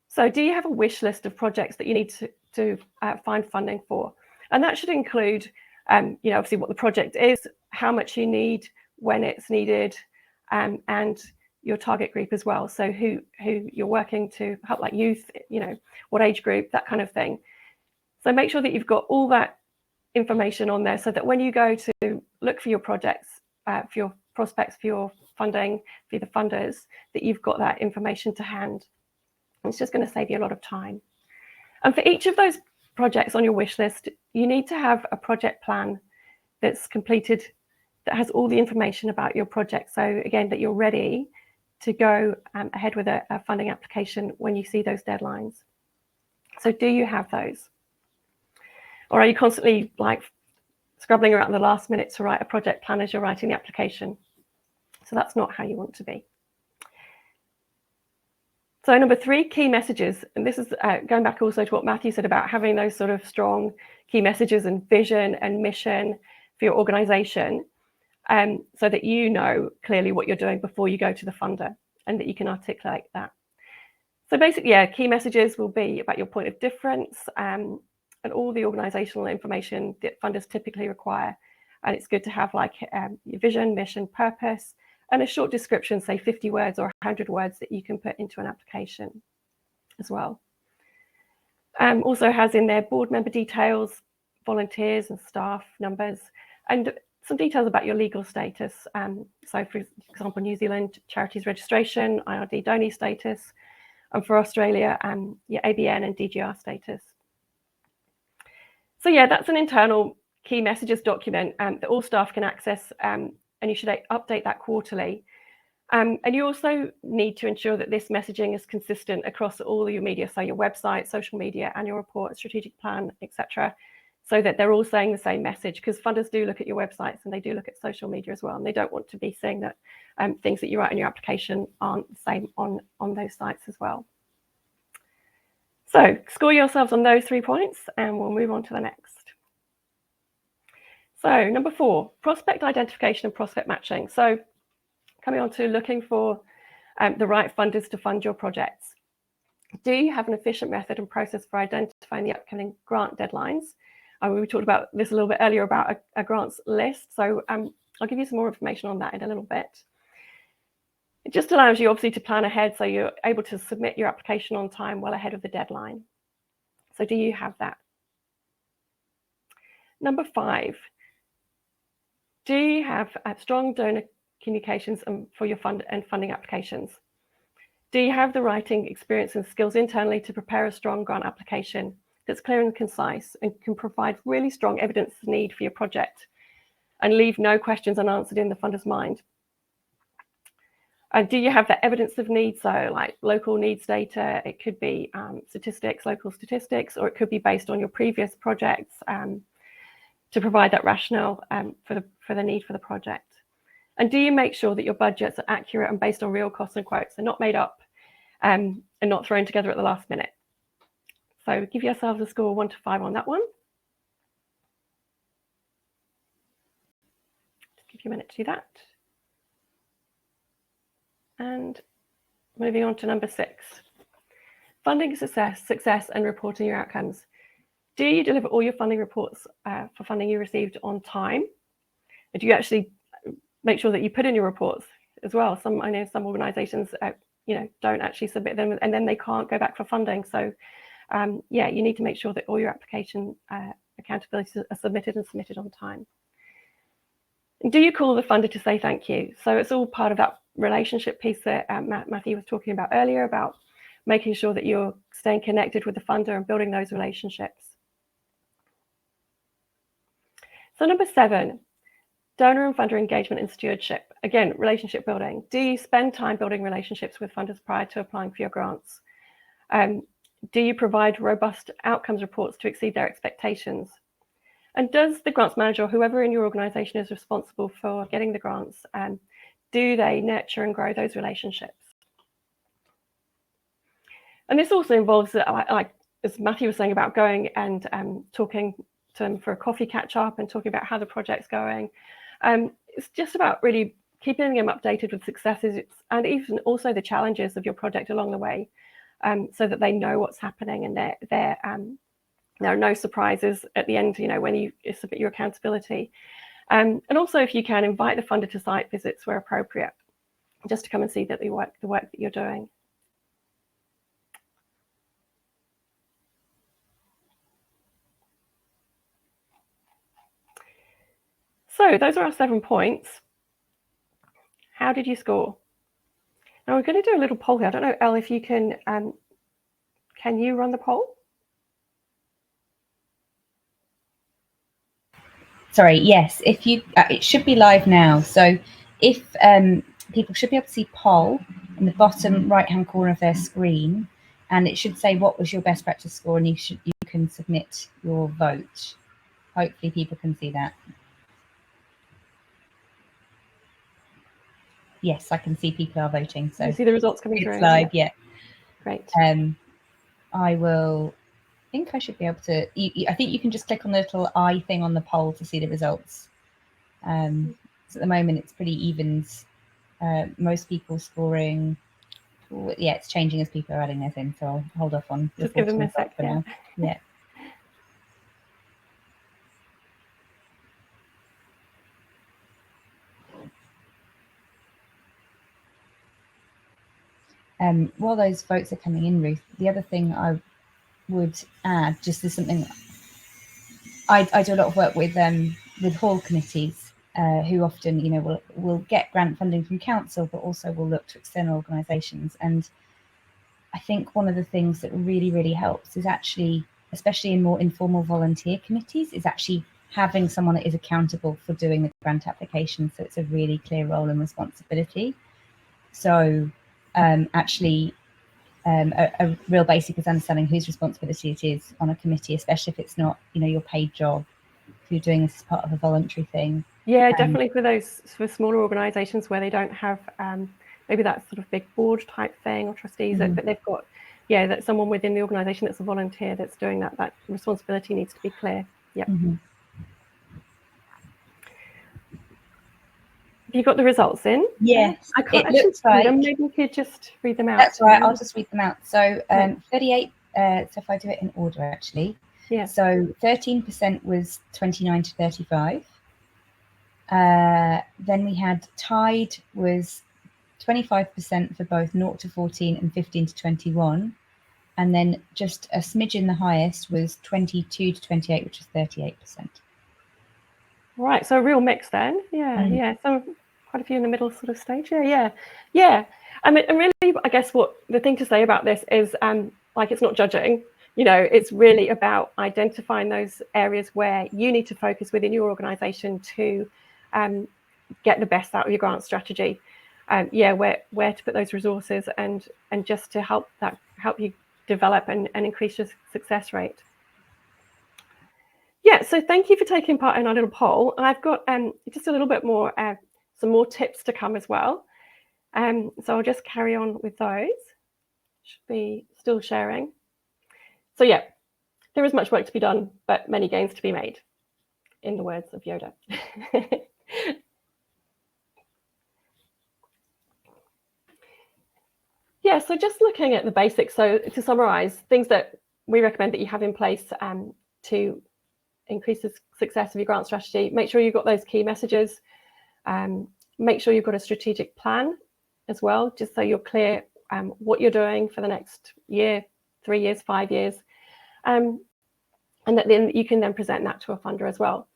So do you have a wish list of projects that you need to find funding for? And that should include, obviously what the project is, how much you need, when it's needed, and your target group as well. So who you're working to help, like youth, what age group, that kind of thing. So make sure that you've got all that information on there so that when you go to look for your projects, for your prospects, for your funding, for the funders, that you've got that information to hand. It's just going to save you a lot of time. And for each of those projects on your wish list, you need to have a project plan that's completed, that has all the information about your project. So again, that you're ready to go ahead with a funding application when you see those deadlines. So do you have those? Or are you constantly scrabbling around the last minute to write a project plan as you're writing the application? So that's not how you want to be. So number 3, key messages. And this is going back also to what Matthew said about having those sort of strong key messages and vision and mission for your organization, so that you know clearly what you're doing before you go to the funder and that you can articulate that. So basically, key messages will be about your point of difference and all the organizational information that funders typically require And it's good to have like your vision, mission, purpose, and a short description, say 50 words or 100 words that you can put into an application as well. Also has in there board member details, volunteers and staff numbers, and some details about your legal status. So for example, New Zealand, charities registration, IRD donee status, and for Australia, your ABN and DGR status. So yeah, that's an internal key messages document that all staff can access, and you should update that quarterly. And you also need to ensure that this messaging is consistent across all your media, so your website, social media, annual report, strategic plan, etc., so that they're all saying the same message, because funders do look at your websites and they do look at social media as well, and they don't want to be saying that things that you write in your application aren't the same on those sites as well. So score yourselves on those 3 points and we'll move on to the next. So number 4, prospect identification and prospect matching. So coming on to looking for the right funders to fund your projects. Do you have an efficient method and process for identifying the upcoming grant deadlines? We talked about this a little bit earlier about a grants list. So I'll give you some more information on that in a little bit. It just allows you obviously to plan ahead, so you're able to submit your application on time well ahead of the deadline. So do you have that? Number 5, do you have strong donor communications for your funding applications? Do you have the writing experience and skills internally to prepare a strong grant application that's clear and concise and can provide really strong evidence of need for your project and leave no questions unanswered in the funder's mind? And do you have the evidence of need? So like local needs data, it could be statistics, local statistics, or it could be based on your previous projects to provide that rationale for the need for the project. And do you make sure that your budgets are accurate and based on real costs and quotes and not made up and not thrown together at the last minute? So give yourselves a score 1 to 5 on that one. Just give you a minute to do that. And moving on to number 6, funding success and reporting your outcomes. Do you deliver all your funding reports for funding you received on time? And do you actually make sure that you put in your reports as well? I know some organisations, don't actually submit them, and then they can't go back for funding. So, yeah, you need to make sure that all your application accountabilities are submitted on time. And do you call the funder to say thank you? So it's all part of that relationship piece that Matthew was talking about earlier, about making sure that you're staying connected with the funder and building those relationships. So number 7, donor and funder engagement and stewardship. Again, relationship building. Do you spend time building relationships with funders prior to applying for your grants? Do you provide robust outcomes reports to exceed their expectations? And does the grants manager or whoever in your organisation is responsible for getting the grants, do they nurture and grow those relationships? And this also involves, like as Matthew was saying, about going and talking to them for a coffee catch up and talking about how the project's going. It's just about really keeping them updated with successes and even also the challenges of your project along the way, so that they know what's happening and there are no surprises at the end, when you submit your accountability. And also, if you can, invite the funder to site visits where appropriate, just to come and see that the work that you're doing. So those are our 7 points. How did you score? Now we're going to do a little poll here. I don't know, Elle, if you can you run the poll? Sorry, yes, if you, it should be live now. So if people should be able to see poll in the bottom right-hand corner of their screen, and it should say what was your best practice score, and you can submit your vote. Hopefully people can see that. Yes, I can see people are voting. So you see the results coming through. It's live, yeah. Great. I think I should be able to. I think you can just click on the little eye thing on the poll to see the results. So at the moment it's pretty evens. Most people scoring. Yeah, it's changing as people are adding theirs in. So I'll hold off on. Just give them a sec for now. Yeah. while those votes are coming in, Ruth, the other thing I would add, just as something, I do a lot of work with hall committees who often, you know, will get grant funding from council, but also will look to external organisations. And I think one of the things that really, really helps is actually, especially in more informal volunteer committees, is actually having someone that is accountable for doing the grant application. So it's a really clear role and responsibility. So actually, a real basic is understanding whose responsibility it is on a committee, especially if it's not, you know, your paid job, if you're doing this as part of a voluntary thing. Yeah, definitely for smaller organisations where they don't have maybe that sort of big board type thing or trustees, but they've got, yeah, that someone within the organisation that's a volunteer that's doing that. That responsibility needs to be clear. Yeah. Have you got the results in? Yes, I can't it actually looks see like them. Maybe you could just read them out. That's right. I'll just read them out. So 38. So if I do it in order, actually. Yeah. So 13% was 29 to 35. Then we had tied was 25% for both 0 to 14 and 15 to 21. And then just a smidgen the highest was 22 to 28, which was 38%. Right. So a real mix then. Yeah. Yeah. So quite a few in the middle sort of stage. Yeah. I mean, and really, I guess what the thing to say about this is, like, it's not judging. You know, it's really about identifying those areas where you need to focus within your organisation to get the best out of your grant strategy. Where to put those resources and just to help you develop and increase your success rate. Yeah, so thank you for taking part in our little poll. And I've got just a little bit more, some more tips to come as well. So I'll just carry on with those. Should be still sharing. So yeah, there is much work to be done, but many gains to be made, in the words of Yoda. Yeah, so just looking at the basics. So to summarize, things that we recommend that you have in place to increase the success of your grant strategy. Make sure you've got those key messages. Make sure you've got a strategic plan as well, just so you're clear what you're doing for the next year, 3 years, 5 years. And that then you can then present that to a funder as well.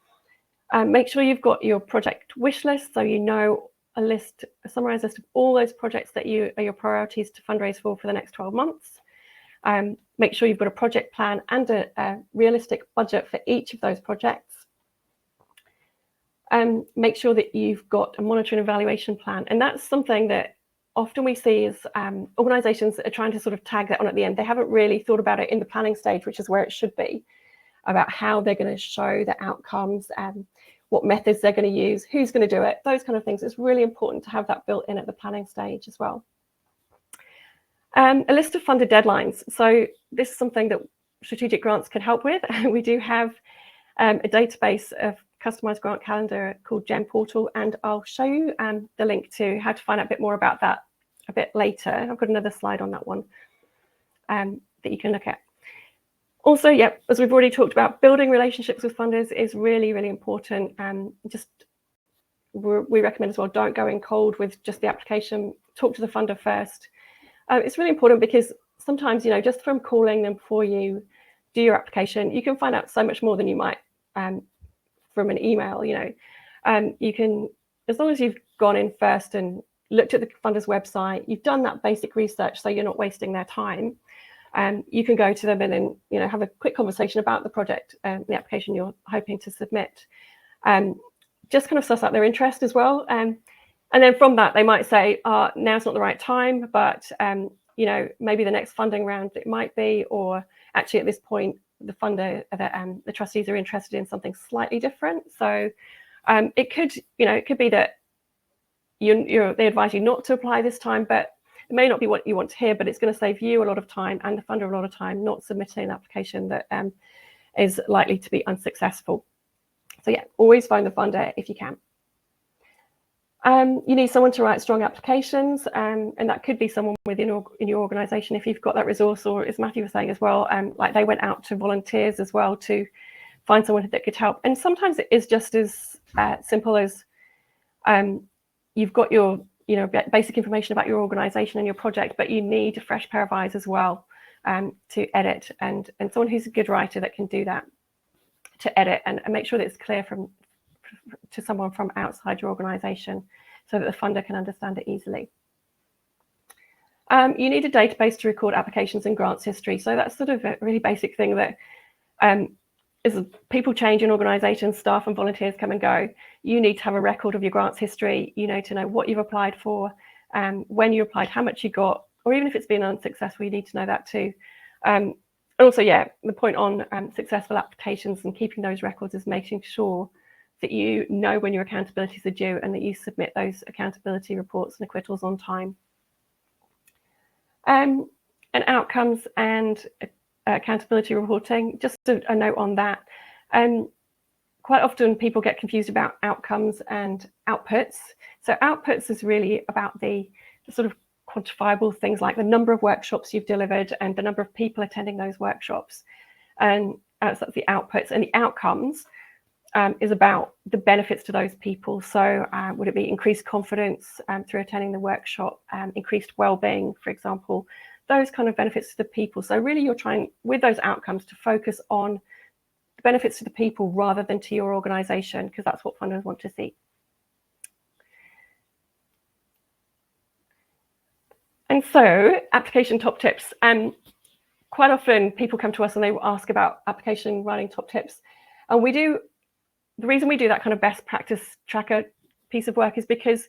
Make sure you've got your project wish list, so you know a summarized list of all those projects that are your priorities to fundraise for the next 12 months. Make sure you've got a project plan and a realistic budget for each of those projects. Make sure that you've got a monitoring and evaluation plan. And that's something that often we see is organizations are trying to sort of tag that on at the end. They haven't really thought about it in the planning stage, which is where it should be, about how they're going to show the outcomes and what methods they're going to use, who's going to do it, those kind of things. It's really important to have that built in at the planning stage as well. A list of funded deadlines. So this is something that strategic grants can help with. We do have a database of customized grant calendar called Gem Portal, and I'll show you the link to how to find out a bit more about that a bit later. I've got another slide on that one that you can look at. Also, as we've already talked about, building relationships with funders is really, really important. We recommend as well, don't go in cold with just the application. Talk to the funder first. It's really important because sometimes, you know, just from calling them before you do your application, you can find out so much more than you might from an email. You know, you can, as long as you've gone in first and looked at the funder's website, you've done that basic research, so you're not wasting their time. You can go to them and then, you know, have a quick conversation about the project and the application you're hoping to submit. Just kind of suss out their interest as well. And then from that, they might say, now's not the right time, but, you know, maybe the next funding round it might be, or actually at this point, the funder, the trustees are interested in something slightly different. So it could be that they advise you not to apply this time, but it may not be what you want to hear, but it's going to save you a lot of time and the funder a lot of time not submitting an application that is likely to be unsuccessful. So yeah, always phone the funder if you can. You need someone to write strong applications, and that could be someone within in your organisation if you've got that resource, or as Matthew was saying as well, like they went out to volunteers as well to find someone that could help. And sometimes it is just as simple as you've got your basic information about your organization and your project, but you need a fresh pair of eyes as well to edit, and someone who's a good writer that can do that, to edit and make sure that it's clear to someone from outside your organization so that the funder can understand it easily. You need a database to record applications and grants history. So that's sort of a really basic thing that as people change in organizations, staff and volunteers come and go, you need to have a record of your grants history, to know what you've applied for, when you applied, how much you got, or even if it's been unsuccessful, you need to know that too. Also, the point on successful applications and keeping those records is making sure that you know when your accountabilities are due and that you submit those accountability reports and acquittals on time. And outcomes and accountability reporting, just a note on that. Quite often people get confused about outcomes and outputs. So outputs is really about the sort of quantifiable things like the number of workshops you've delivered and the number of people attending those workshops. And so that's the outputs. And the outcomes is about the benefits to those people. So would it be increased confidence through attending the workshop, increased well-being, for example, those kind of benefits to the people. So really you're trying with those outcomes to focus on the benefits to the people rather than to your organization, because that's what funders want to see. And so application top tips. Quite often people come to us and they ask about application writing top tips. And the reason we do that kind of best practice tracker piece of work is because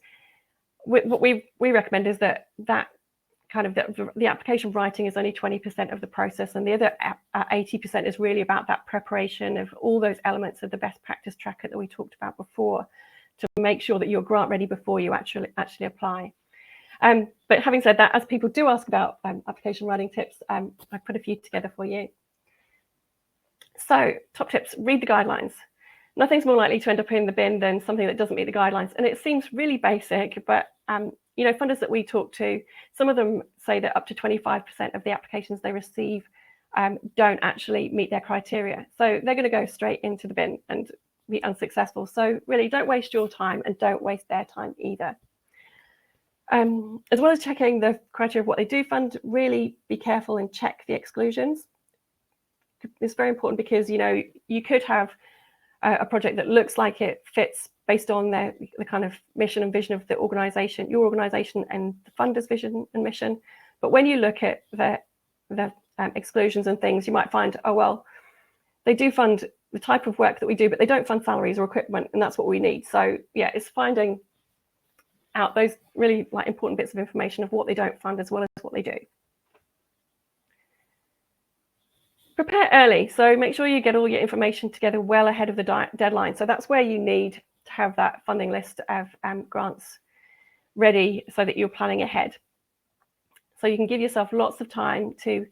what we recommend is that kind of the application writing is only 20% of the process, and the other 80% is really about that preparation of all those elements of the best practice tracker that we talked about before, to make sure that you're grant ready before you actually apply. But having said that, as people do ask about application writing tips, I put a few together for you. So top tips: read the guidelines. Nothing's more likely to end up in the bin than something that doesn't meet the guidelines. And it seems really basic, but funders that we talk to, some of them say that up to 25% of the applications they receive don't actually meet their criteria. So they're going to go straight into the bin and be unsuccessful. So really don't waste your time and don't waste their time either. As well as checking the criteria of what they do fund, really be careful and check the exclusions. It's very important because, you could have a project that looks like it fits based on the kind of mission and vision of the organization, your organization and the funder's vision and mission. But when you look at the exclusions and things, you might find, oh, well, they do fund the type of work that we do, but they don't fund salaries or equipment, and that's what we need. So yeah, it's finding out those really important bits of information of what they don't fund as well as what they do. Prepare early, so make sure you get all your information together well ahead of the deadline. So that's where you need to have that funding list of grants ready so that you're planning ahead. So you can give yourself lots of time to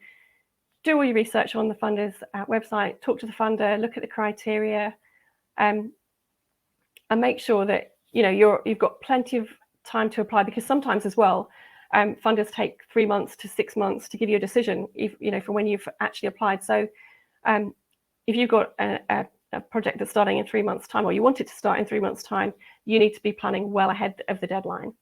do all your research on the funder's website, talk to the funder, look at the criteria, and make sure that you've got plenty of time to apply, because sometimes as well, funders take 3 months to 6 months to give you a decision, from when you've actually applied. So if you've got a project that's starting in 3 months' time, or you want it to start in 3 months' time, you need to be planning well ahead of the deadline.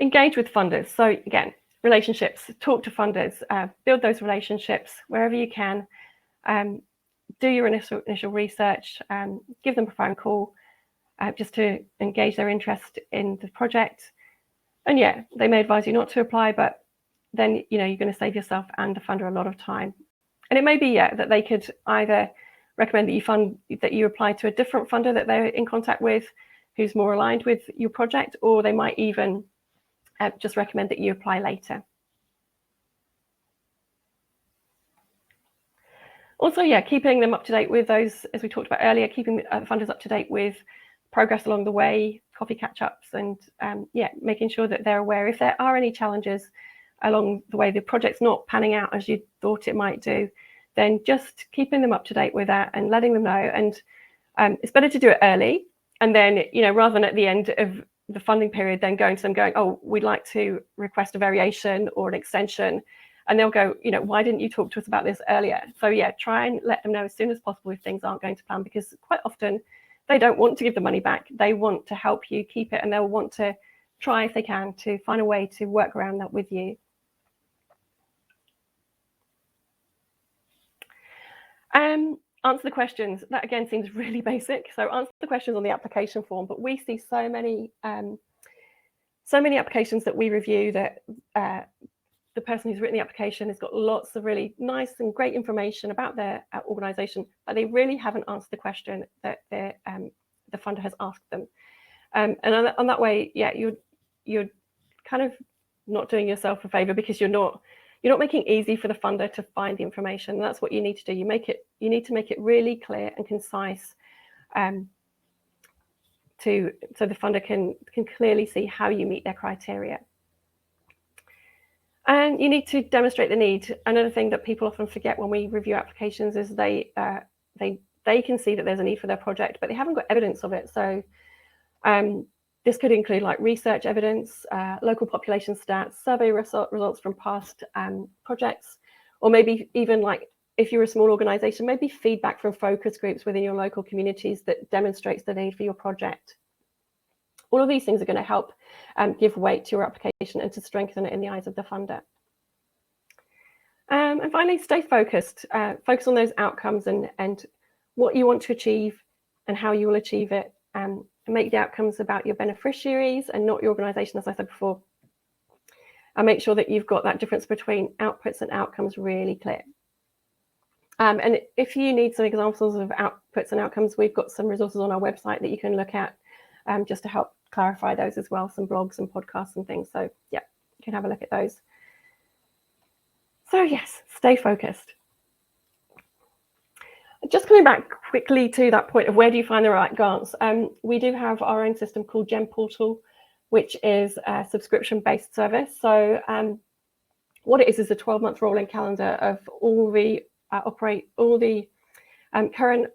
Engage with funders. So again, relationships, talk to funders, build those relationships wherever you can. Do your initial research, give them a phone call, just to engage their interest in the project. And yeah, they may advise you not to apply, but then you're going to save yourself and the funder a lot of time. And it may be that they could either recommend that you apply to a different funder that they're in contact with, who's more aligned with your project, or they might even just recommend that you apply later. Also, keeping them up to date with those, as we talked about earlier, keeping the funders up to date with progress along the way, coffee catch-ups, and making sure that they're aware if there are any challenges along the way, the project's not panning out as you thought it might do, then just keeping them up to date with that and letting them know. And it's better to do it early, and then rather than at the end of the funding period then going to them going, oh, we'd like to request a variation or an extension, and they'll go, why didn't you talk to us about this earlier? So try and let them know as soon as possible if things aren't going to plan, because quite often they don't want to give the money back. They want to help you keep it, and they'll want to try, if they can, to find a way to work around that with you. Answer the questions. That again seems really basic. So answer the questions on the application form, but we see so many applications that we review that the person who's written the application has got lots of really nice and great information about their organisation, but they really haven't answered the question that the funder has asked them. And on that way, yeah, you're kind of not doing yourself a favour, because you're not making it easy for the funder to find the information. And that's what you need to do. You need to make it really clear and concise, so the funder can clearly see how you meet their criteria. And you need to demonstrate the need. Another thing that people often forget when we review applications is they can see that there's a need for their project, but they haven't got evidence of it. So this could include like research evidence, local population stats, survey results from past projects, or maybe even, like, if you're a small organisation, maybe feedback from focus groups within your local communities that demonstrates the need for your project. All of these things are going to help give weight to your application and to strengthen it in the eyes of the funder. And finally, stay focused. Focus on those outcomes and what you want to achieve and how you will achieve it. And make the outcomes about your beneficiaries and not your organisation, as I said before. And make sure that you've got that difference between outputs and outcomes really clear. And if you need some examples of outputs and outcomes, we've got some resources on our website that you can look at just to help clarify those as well, some blogs and podcasts and things. So yeah, you can have a look at those. So yes, stay focused. Just coming back quickly to that point of where do you find the right grants? We do have our own system called Gem Portal, which is a subscription-based service. So what it is a 12-month rolling calendar of all the current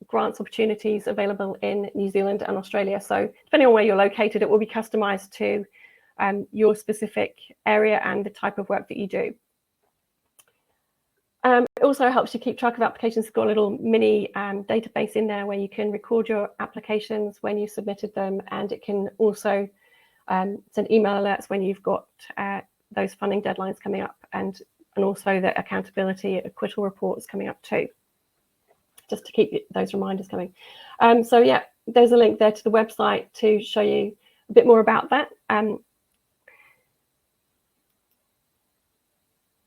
grants opportunities available in New Zealand and Australia. So depending on where you're located, it will be customized to your specific area and the type of work that you do. It also helps you keep track of applications. It's got a little mini database in there where you can record your applications when you submitted them, and it can also send email alerts when you've got those funding deadlines coming up, and also the accountability acquittal reports coming up too, just to keep those reminders coming. So yeah, there's a link there to the website to show you a bit more about that.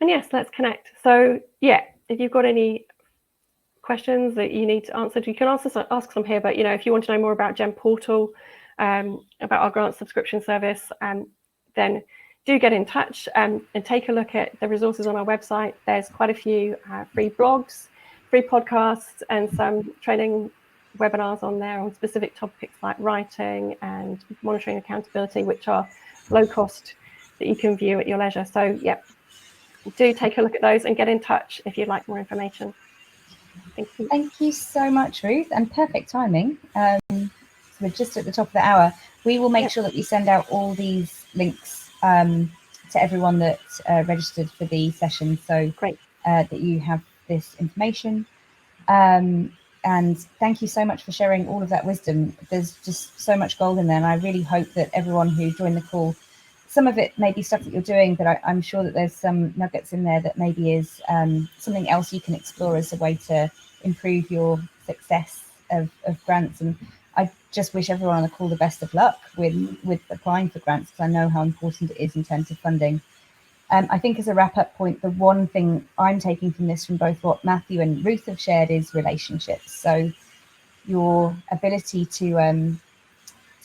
And yes, let's connect. So yeah, if you've got any questions that you need answered, you can ask some here. But if you want to know more about Gem Portal, about our grant subscription service, then do get in touch and take a look at the resources on our website. There's quite a few free blogs, free podcasts, and some training webinars on there on specific topics like writing and monitoring accountability, which are low cost that you can view at your leisure. So yeah, do take a look at those and get in touch if you'd like more information. Thank you. Thank you so much, Ruth, and perfect timing. So we're just at the top of the hour. We will make sure that we send out all these links to everyone that registered for the session, so great that you have this information. And thank you so much for sharing all of that wisdom. There's just so much gold in there, and I really hope that everyone who joined the call, some of it may be stuff that you're doing, but I'm sure that there's some nuggets in there that maybe is something else you can explore as a way to improve your success of grants. And I just wish everyone on the call the best of luck with applying for grants, because I know how important it is in terms of funding. I think as a wrap-up point, the one thing I'm taking from this, from both what Matthew and Ruth have shared, is relationships. So your ability to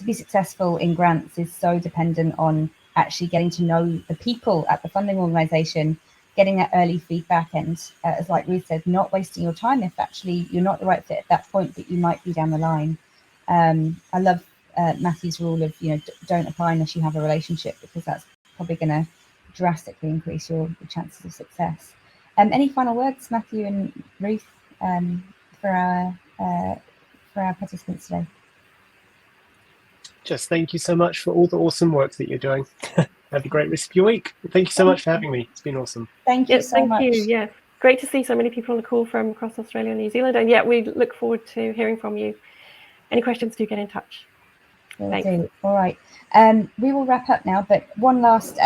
be successful in grants is so dependent on actually getting to know the people at the funding organisation, getting that early feedback, and as like Ruth said, not wasting your time if actually you're not the right fit at that point, but you might be down the line. I love Matthew's rule of don't apply unless you have a relationship, because that's probably going to drastically increase your chances of success. Any final words, Matthew and Ruth, for our participants today? Just thank you so much for all the awesome work that you're doing. Have a great rest of your week. Thank you so much for having me. It's been awesome. Thank you so much. Thank you. Yeah, great to see so many people on the call from across Australia and New Zealand. And yeah, we look forward to hearing from you Any questions, do get in touch. Will Thanks. do. All right. We will wrap up now, but one last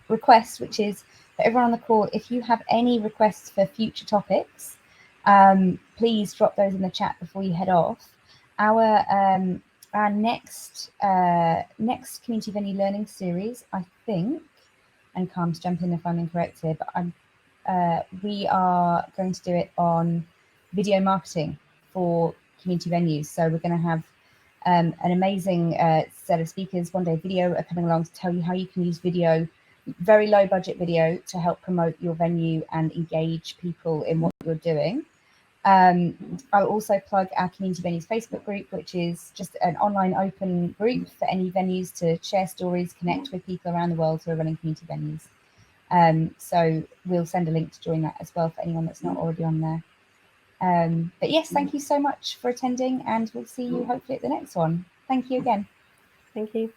request, which is for everyone on the call, if you have any requests for future topics, please drop those in the chat before you head off. Our next community venue learning series, I think, and Carm's jump in if I'm incorrect here, but we are going to do it on video marketing for community venues. So we're going to have an amazing set of speakers. One Day Video are coming along to tell you how you can use video, very low budget video, to help promote your venue and engage people in what you're doing. I'll also plug our Community Venues Facebook group, which is just an online open group for any venues to share stories, connect with people around the world who are running community venues. So we'll send a link to join that as well for anyone that's not already on there. But yes, thank you so much for attending, and we'll see you hopefully at the next one. Thank you again. Thank you.